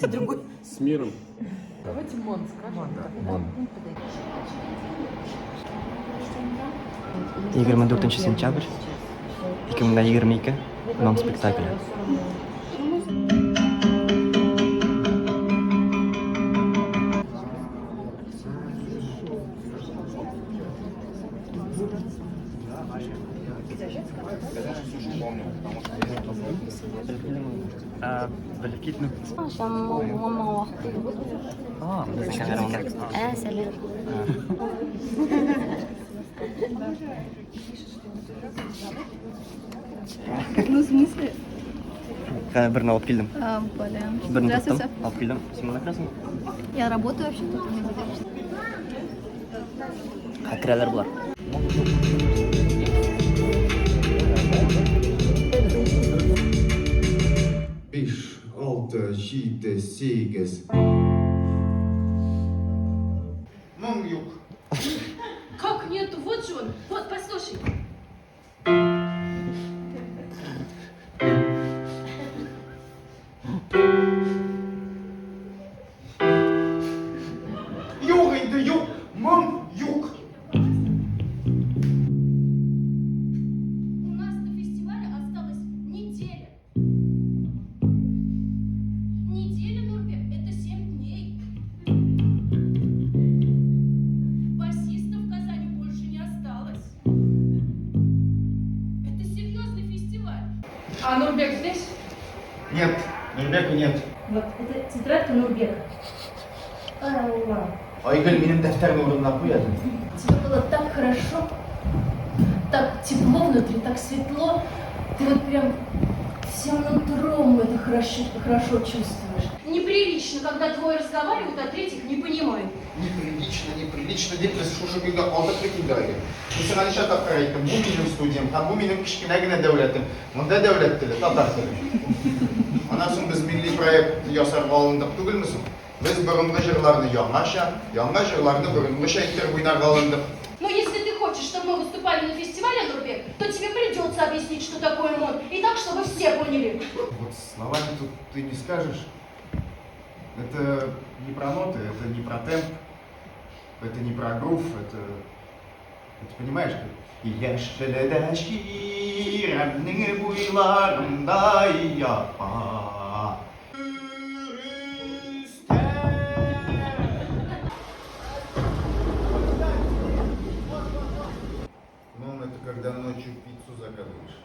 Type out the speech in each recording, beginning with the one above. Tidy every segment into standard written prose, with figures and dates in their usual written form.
Давайте другой. С миром. Давайте Мон скажем. Мон. 24 сентябрь 2022 Мон спектаклі. عشان ماما وقتي سلام Ну, в смысле? Бірін алып келдім. Блин. Бірін Здравствуйте. тұттым, алып келдім. Сен мұнда кіресің? Я работаю вообще тут. Хакірәлер бұлар. 5, 6, 7, 8. Мам yok. Как нету? Вот же он. Вот, послушай. Yok indi yok. Mam yok. У нас до фестиваля осталась неделя. Неделя, Нурбек, это 7 дней. Басистов в Казани больше не осталось. Это серьезный фестиваль. А Нурбек здесь? Нет. Нурбека нет. Вот, это тетрадка Нурбека. Айгүл менің дәфтәрімді орнына қояды. Тебе было так хорошо, так тепло внутри, так светло. Ты вот прям всем нутром это хорошо чувствуешь. Неприлично, когда двое разговаривают, а третьих не понимают. Неприлично деп біз шошығыға қалдық кедергі. Мен әлі шатап қарайтын, бұл менің студиям, бұл менің кішкенегіне дәулетім. Мұнда дәулет тілі, татар тілі. Анасың біз милли проект ясарға алындық түгілмісің? Biz bugünkü jırlarını yanlış jırlarını bugünkü şehitler oynarga alındık. Но если ты хочешь, чтобы мы выступали на фестивале, Нурбек, то тебе придется объяснить, что такое МОН, и так, чтобы все поняли. Вот словами тут ты не скажешь. Это не про ноты, это не про темп, это не про грув, это понимаешь, как? Yaşlıda şiirenli buylarında yapar. Мам, это когда ночью пиццу заказываешь.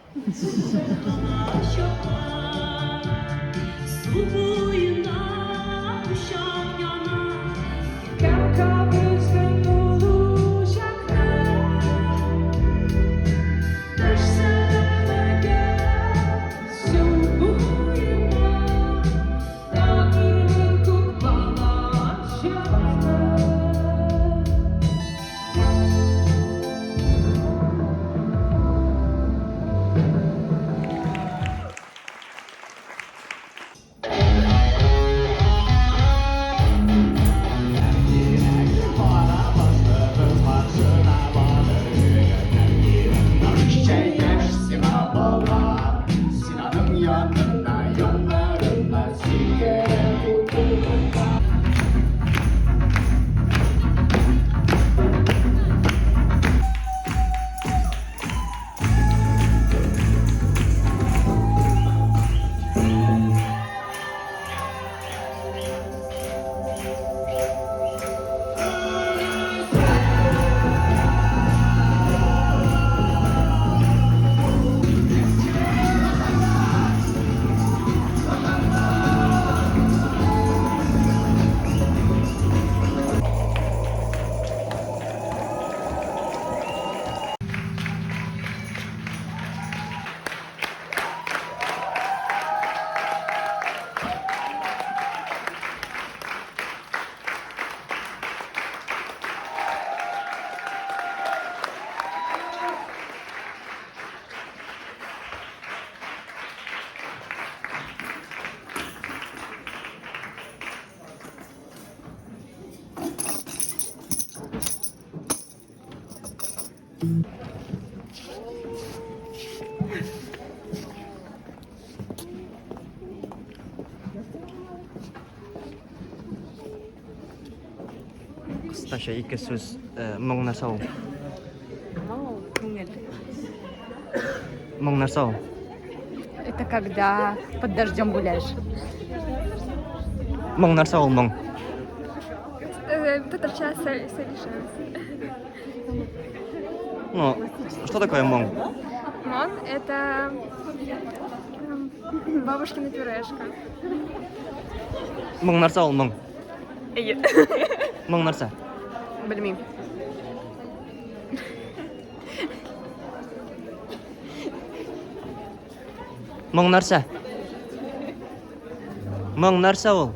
Кыскача ике сүз моң нәрсә ул? Моң нәрсә ул? Это когда под дождем гуляешь. Моң нәрсә ул моң? Тут общаться совершенствуется. Ну, что такое моң? Мон – это бабушкина пюрешка. Моң нәрсә ул моң? Моң нәрсә? Білмеймін. Моң нәрсә? Моң нәрсә ул?